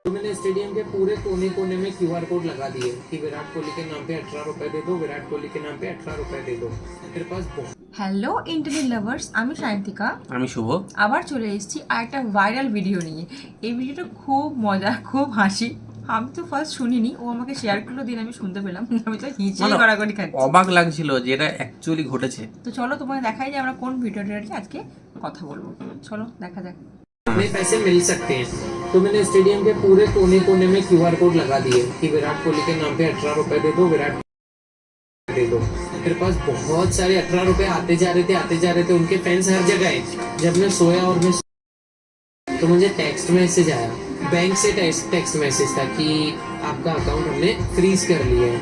तो मैंने स्टेडियम के पूरे कोने कोने में क्यूआर कोड लगा दिए कि विराट कोहली के नाम पे 18 रुपए दे दो, विराट कोहली के नाम पे 18 रुपए दे दो। मेरे पास হ্যালো ইন্টারনেট লাভার্স, আমি সায়ন্তিকা, আমি শুভ। আবার চলে এসেছি আর একটা ভাইরাল ভিডিও নিয়ে। এই ভিডিওটা খুব মজা, খুব হাসি। আমি তো ফার্স্ট শুনিনি, ও আমাকে শেয়ার করলো, দিন আমি শুনতে পেলাম। আমি তো হিচড়ে গড়াগড়ি খাচ্ছি, অবাক লাগছিল যে এটা অ্যাকচুয়ালি ঘটেছে। তো চলো তোমাকে দেখাই যে আমরা কোন ভিডিওটা নিয়ে আজকে কথা বলবো। চলো দেখা যাক। हमें पैसे मिल सकते हैं, तो मैंने स्टेडियम के पूरे कोने कोने में क्यूआर कोड लगा दिए कि विराट कोहली के नाम पे 18 रुपए दे दो, विराट दे दो। मेरे पास बहुत सारे 18 रुपए आते जा रहे थे। उनके फैंस हर जगह है। जब मैं सोया और मैं तो मुझे टेक्स्ट मैसेज आया, बैंक से टेक्स्ट मैसेज था कि आपका अकाउंट हमने फ्रीज कर लिया है।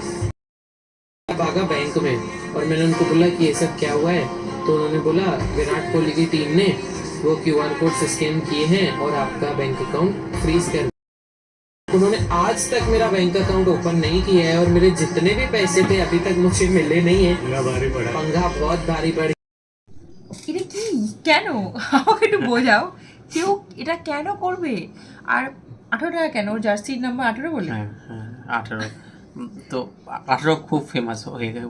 भागा बैंक में और मैंने उनको बोला कि ये सब क्या हुआ है, तो उन्होंने बोला विराट कोहली की टीम ने वो क्यूआर कोड से स्कैन किए हैं और आपका बैंक अकाउंट फ्रीज कर। उन्होंने आज तक मेरा बैंक अकाउंट ओपन नहीं किया है और मेरे जितने भी पैसे थे अभी तक मुझे मिले नहीं है। पंगा बहुत भारी पड़ा। এটা কি, কেন আমাকে একটু বোঝাও, কেউ এটা কেন করবে? আর 18 টাকা কেন? ওর জার্সির নাম্বার 18 বলে? হ্যাঁ 18। তো 18 খুব ফেমাস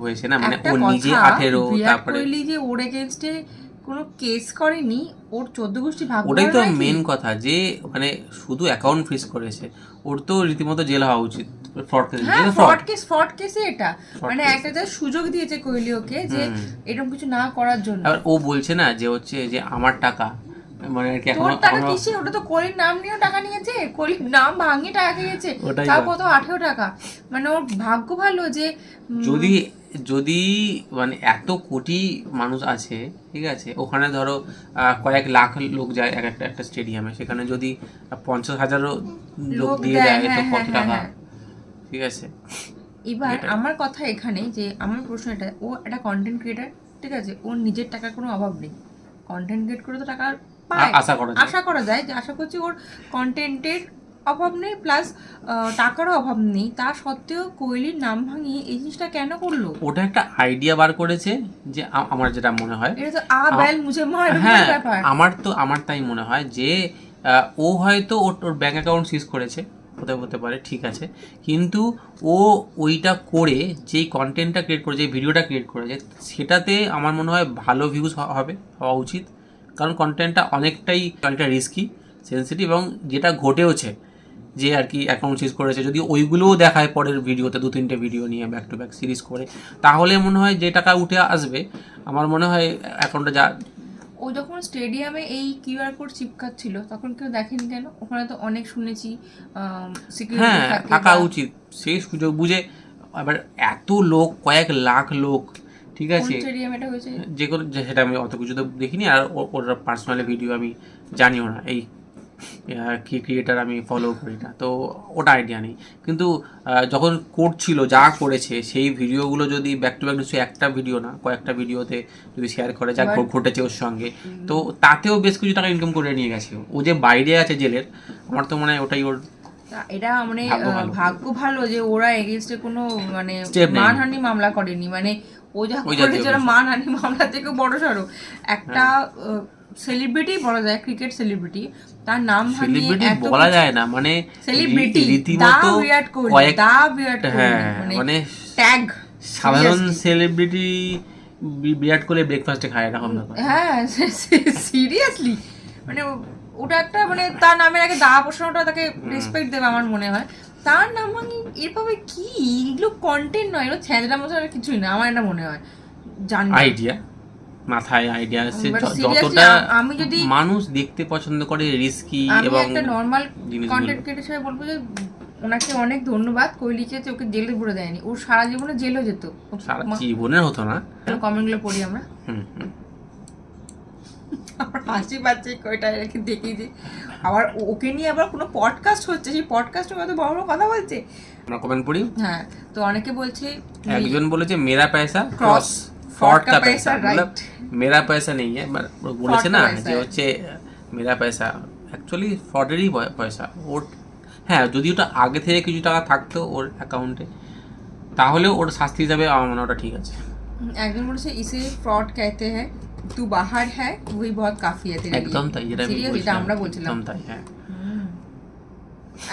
হয়েছে না, মানে ও নিজে 18। তারপরে কোহলি যে ওর এগেইনস্টে কোনো কেস করেনি, ওর 14 গোষ্ঠী ভাগ। ওটাই তো মেন কথা, যে মানে শুধু অ্যাকাউন্ট ফ্রিজ করেছে, ওর তো রীতিমতো জেল হওয়া উচিত। ফ্রড কেসে এটা মানে একটা যা সুযোগ দিয়েছে কোহলি ওকে, যে এরকম কিছু না করার জন্য। আর ও বলছে না যে হচ্ছে যে আমার টাকা, মানে আর কি এখন টাকা কিসে? ওটা তো কোহলির নাম নিয়েও টাকা নিয়েছে, কোহলির নাম ভাঙিয়ে টাকা খেয়েছে, তাও কত 18 টাকা। মানে ওর ভাগ্য ভালো যে যদি মানে এত কোটি মানুষ আছে, ঠিক আছে, ওখানে ধরো কয়েক লাখ লোক যায় একটা স্টেডিয়ামে, সেখানে যদি 50,000ও লোক দিয়ে দেয় তো কত টাকা, ঠিক আছে। এবার আমার কথা এখানে যে আমার প্রশ্ন এটা, ও একটা কন্টেন্ট ক্রিয়েটার, ঠিক আছে, ওর নিজের টাকার কোনো অভাব নেই, কন্টেন্ট ক্রিয়েট করে তো টাকা পায়, আশা করা যায় যে আশা করছি ওর কন্টেন্টের অভাব নেই, প্লাস টাকারও অভাব নেই। তা সত্ত্বেও কোহলির নাম ভাঙিয়ে এই জিনিসটা কেন করলো? ওটা একটা আইডিয়া বার করেছে, যে আমার যেটা মনে হয়, এটা তো বেল মুঝে মার ব্যাপার। আমার তাই মনে হয় যে ও হয়তো ওর ব্যাংক অ্যাকাউন্ট সিজ করেছে, হতে পারে, ঠিক আছে, কিন্তু ও ওইটা করে যেই কন্টেন্টটা ক্রিয়েট করেছে, যে ভিডিওটা ক্রিয়েট করেছে, সেটাতে আমার মনে হয় ভালো ভিউজ হওয়া উচিত। কারণ কন্টেন্টটা অনেকটা রিস্কি, সেন্সিটিভ, এবং যেটা ঘটেওছে যে আর কি অ্যাকাউন্ট সিজ করেছে, যদি ওইগুলোও দেখায় পরের ভিডিওতে 2-3টে ভিডিও নিয়ে ব্যাক টু ব্যাক সিরিজ করে, তাহলে মনে হয় যে টাকা উঠে আসবে। আমার মনে হয় অ্যাকাউন্টটা যা, ও যখন স্টেডিয়ামে এই কিউআর কোড চিপকাচ্ছিল তখন কেউ দেখেনি কেন? ওখানে তো অনেক শুনেছি সিকিউরিটি থাকে, থাকা উচিত, সেই সুযোগ বুঝে। আবার এত লোক, কয়েক লাখ লোক, ঠিক আছে, স্টেডিয়াম এটা হয়েছে যে কোনো, সেটা আমি অত কিছু তো দেখিনি, আর ওর পার্সোনালি ভিডিও আমি জানিও না, এই ক্রিয়েটার আমি ফলো করি না, তো ওটা আইডিয়া নেই। কিন্তু যখন করছিল, যা করেছে, সেই ভিডিওগুলো যদি ব্যাক টু ব্যাক নিশ্চয়ই একটা ভিডিও না, কয়েকটা ভিডিওতে যদি শেয়ার করে যা ঘটেছে ওর সঙ্গে, তো তাতেও বেশ কিছু টাকা ইনকাম করে নিয়ে গেছে। ও যে বাইরে আছে জেলের, আমার তো মনে হয় ওটাই ওর, এটা মানে ভাগ্য ভালো যে ওরা এগেইনস্টে কোনো মানে মানহানি মামলা করেনি। মানে ও যা করেছে মানহানি মামলা থেকে বড় সড়ো একটা সেলিব্রিটি বলা যায়, ক্রিকেট সেলিব্রিটি, তার নাম সেলিব্রিটি বলা যায় না, মানে সেলিব্রিটি রীতিমতো মানে ট্যাগ সাধারণ সেলিব্রিটি বিরাট কোহলি ব্রেকফাস্টে খায় এরকম ব্যাপার। হ্যাঁ সিরিয়াসলি, মানে ওটা একটা মানে তার নামের আগে দা প্রশ্নটা তাকে রেসপেক্ট দেবে আমার মনে হয়। তার নাম ভাঙি এরভাবে কি? এগুলো কন্টেন্ট নয়, এগুলো ছ্যাঁচড়া মশলা কিছুই না, আমার এটা মনে হয়। জানি আইডিয়া মাথায় আইডিয়া আসছে, যতটা আমি যদি মানুষ দেখতে পছন্দ করে রিস্কি, এবং একটা নর্মাল কন্টেন্ট ক্রিয়েটর হিসেবে বলবো যে ওনাকে অনেক ধন্যবাদ, কোহলিকে ওকে জেলে পুরে দেয়নি, ওর সারা জীবনে জেলও যেত, সারা জীবনের হতো না। কমেন্টগুলো পড়ি আমরা, আমার হাসি পাচ্ছে কয়টা রেখে দেখি যে আবার ওকে নিয়ে আবার কোনো পডকাস্ট হচ্ছে, সেই পডকাস্টে কত বড় বড় কথা বলছে, আমরা কমেন্ট পড়ি। হ্যাঁ, তো অনেকে বলছে, একজন বলেছে মেরা পয়সা ক্রস ফ্রড কা পয়সা, मतलब मेरा पैसा नहीं है, বলেছে না যে হচ্ছে মেরা পয়সা অ্যাকচুয়ালি ফ্রডেরই পয়সা ওর। হ্যাঁ, যদি ওটা আগে থেকে কিছু টাকা থাকতো ওর অ্যাকাউন্টে, তাহলে ওর শাস্তি হিসাবে আমার মনে ওটা ঠিক আছে। একজন বলেছে ইসে ফ্রড कहते हैं, तू बाहर है वही बहुत काफी है तेरे लिए। একদম তাই, যেটা আমরা বলছিলাম, একদম তাই। হ্যাঁ,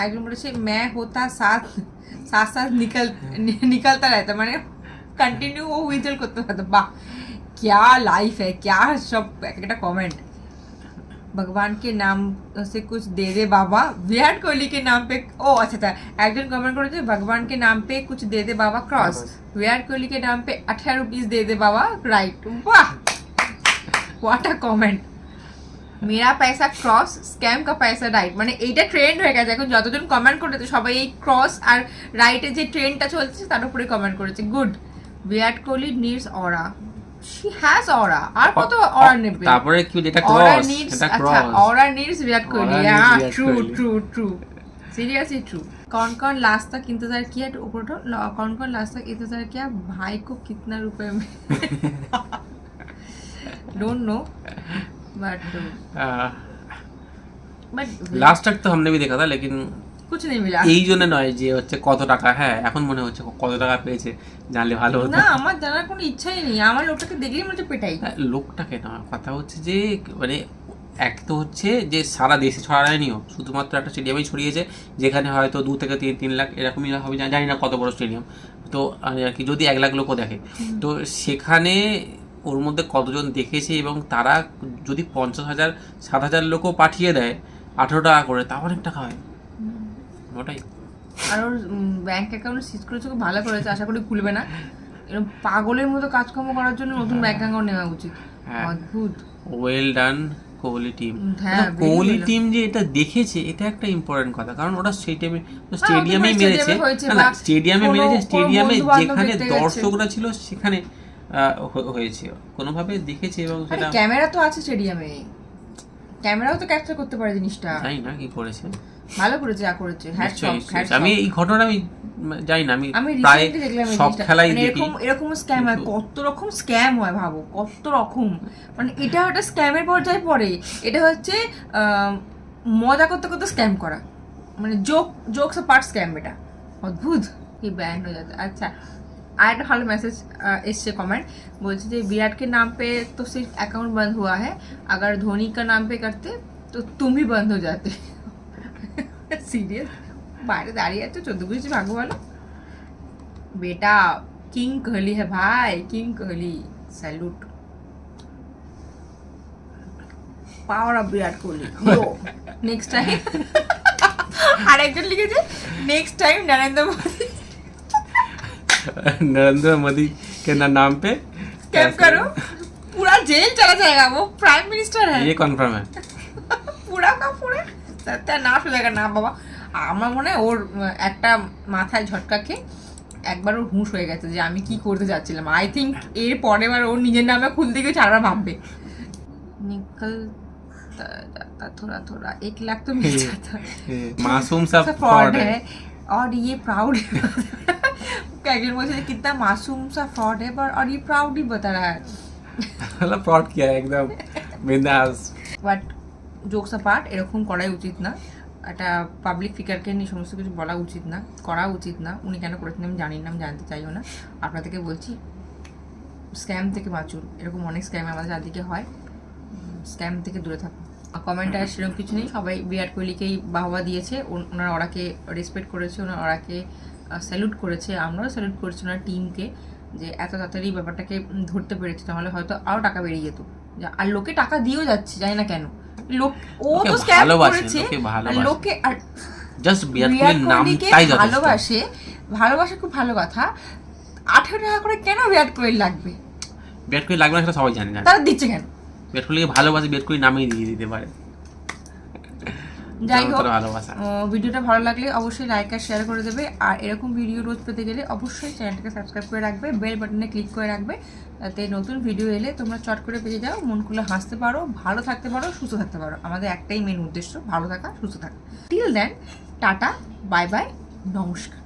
একজন বলেছে मैं होता साथ साथ साथ निकलता रहता মানে कंटिन्यू वो হুইসেল করতে থাকতো। বাহ क्या लाइफ है, क्या सब একটা कमेंट। भगवान के नाम से कुछ दे दे बाबा, विराट कोहली के नाम पे। ओ अच्छा था, একজন कमेंट করেছে भगवान के नाम पे कुछ दे दे बाबा क्रॉस, विराट कोहली के नाम पे 18 रुपीस दे दे बाबा राइट। वाह व्हाट अ कमेंट। मेरा पैसा क्रॉस, স্ক্যাম का पैसा রাইট, মানে এইটা ট্রেন্ড হয়ে গেছে এখন। যতজন কমেন্ট করেছে সবাই এই ক্রস আর রাইটে যে ট্রেন্ডটা চলছে তার উপরে কমেন্ট করেছে। Good. Virat Kohli needs aura, she has aura, আর কত অরা নেবে? তারপরে কি যেটা অরা ক্রস, নিডস, এটা আচ্ছা ক্রস, অরা needs Virat Kohli. Aura needs হ্যাঁ Virat true Kohli। True true, seriously true. कौन कौन लास्ट तक इंतजार किया, ऊपर कौन कौन लास्ट तक इंतजार किया, भाई को कितना रुपए में डोंट नो बट লাস্ট तक तो हमने भी देखा था लेकिन कुछ नहीं मिला। এই জন্য নয় যে হচ্ছে কত টাকা, হ্যাঁ এখন মনে হচ্ছে কত টাকা পেয়েছে, জানলে ভালো হতো। না আমার জানার কোনো ইচ্ছাই নেই, আমার লোকটাকে দেখলেই মনে হচ্ছে পেটাই। লোকটাকে না, কথা হচ্ছে যে মানে এক তো হচ্ছে যে সারা দেশে ছড়ায়নিও, শুধুমাত্র একটা স্টেডিয়ামেই ছড়িয়েছে যেখানে হয়তো 2 থেকে 3 লাখ এরকমই হবে, জানি না কত বড় স্টেডিয়াম, তো আর কি যদি 1 লাখ লোকও দেখে, তো সেখানে ওর মধ্যে কতজন দেখেছে এবং তারা যদি 50,000 7,000 লোকও পাঠিয়ে দেয় 18 টাকা করে, তা অনেক টাকা হয় ওটাই। আর ওর ব্যাংক অ্যাকাউন্ট সিজ করেছে, খুব ভালো করেছে, আশা করি খুলবে না। এরকম পাগলের মতো কাজকর্ম করার জন্য নতুন ব্যাংক অ্যাকাউন্ট নেওয়া উচিত। অদ্ভুত, ওয়েল ডান কোহলি টিম। হ্যাঁ কোহলি টিম যে এটা দেখেছে এটা একটা ইম্পর্টেন্ট কথা, কারণ ওটা স্টেডিয়ামে মেরেছে, না স্টেডিয়ামে মেরেছে, স্টেডিয়ামে যেখানে দর্শকরা ছিল সেখানে হয়েছে, কোনোভাবে দেখেছে এবং সেটা ক্যামেরা তো আছে স্টেডিয়ামে, ক্যামেরাও তো ক্যাপচার করতে পারে জিনিসটা। জানি না কি করেছে, ভালো করেছে যা করেছে। আমি এই ঘটনা আমি জানি না, আমি প্রায় রিসেন্টলি দেখলাম সব খেলাই দেখি। এরকম স্ক্যাম হয়, কত রকম স্ক্যাম হয় ভাবো, কত রকম, মানে এটা একটা স্ক্যামের পর্যায়ে পড়ে। এটা হচ্ছে মজা করতে করতে স্ক্যাম করা, মানে জোকস পার্ট স্ক্যাম। এটা অদ্ভুত, কি ব্যান্ড হয়ে যাচ্ছে। আচ্ছা আর একটা ভালো মেসেজ এসছে কমেंट, বলছে যে विराट के नाम पे तो सिर्फ अकाउंट बंद हुआ है, अगर धोनी का नाम पे करते तो तुम ही बंद हो जाते। সিরিয়াস, বাইরে দাঁড়িয়ে আছে 14 বছর ভাগ্য ভালো। বেটা কিং কোহলি है भाई, king Kohli, salute, power of Virat Kohli. Next time আর একজন লিখেছে नेक्स्ट टाइम नरेंद्र मोदी के नाम पे कैम करो, पूरा जेल चला जाएगा, वो प्राइम मिनिस्टर है, ये कन्फर्म है। पूरा का पूरा सत्यानाश हो जाएगा না বাবা। আমার মনে হয় ওর একটা মাথায় ঝটকা খেয়ে একবার ওর হুঁশ হয়ে গেছে যে আমি কি করতে যাচ্ছিলাম। আই থিঙ্ক এর পরের বার ওর নিজের নামে খুলতে গিয়ে চারবার ভাববে। নিকল थोड़ा थोड़ा 1 लाख तो मिल जाता, मासूम सा फ्रॉड है और ये प्राउड একজন বলছে যে कितना मासूम सा फ्रॉड है पर और ये प्राउड ही बता रहा है, मतलब फ्रॉड किया है एकदम बिंदास। বাট জোকস অ্যাপার্ট, এরকম করাই উচিত না। একটা পাবলিক ফিগারকে নিয়ে সমস্ত কিছু বলা উচিত না, করা উচিত না। উনি কেন করেছেন আমি জানি না, আমি জানতে চাইও না। আপনাদেরকে বলছি স্ক্যাম থেকে বাঁচুন, এরকম অনেক স্ক্যাম আমাদের চারদিকে হয়, স্ক্যাম থেকে দূরে থাকুন। কমেন্টে সেরকম কিছু নেই, সবাই বিরাট কোহলিকেই বাহবা দিয়েছে, ওনারা ওরাকে রেসপেক্ট করেছে, ওনারা ওরাকে স্যালুট করেছে, আমরাও স্যালুট করেছি ওনার টিমকে যে এত তাড়াতাড়ি ব্যাপারটাকে ধরতে পেরেছে, তাহলে হয়তো আরও টাকা বেরিয়ে যেত। আর লোকে টাকা দিয়েও যাচ্ছে, জানি না কেন। লোক ও তো স্ক্যাম করেছে, লোকে আর জাস্ট বিরাট কোহলির নামটাই যথেষ্ট ভালোবাসে, ভালোবাসা খুব ভালো কথা। 18 টাকা করে কেন বিরাট কোহলি লাগবে? বিরাট কোহলি লাগবে না সেটা সবাই জানে না, তারা দিচ্ছে কেন? বিরাট কোহলিকে ভালোবাসে, বিরাট কোহলি নামেই দিয়ে দিতে পারে। যাই হোক, ভিডিওটা ভালো লাগলে অবশ্যই লাইক আর শেয়ার করে দেবে, আর এরকম ভিডিও রোজ পেতে গেলে অবশ্যই চ্যানেলটাকে সাবস্ক্রাইব করে রাখবে, বেল বাটনে ক্লিক করে রাখবে, যাতে নতুন ভিডিও এলে তোমরা চট করে পেয়ে যাও, মন খুলে হাসতে পারো, ভালো থাকতে পারো, সুস্থ থাকতে পারো। আমাদের একটাই মেন উদ্দেশ্য, ভালো থাকা, সুস্থ থাকা। Till then, tata, bye bye, নমস্কার।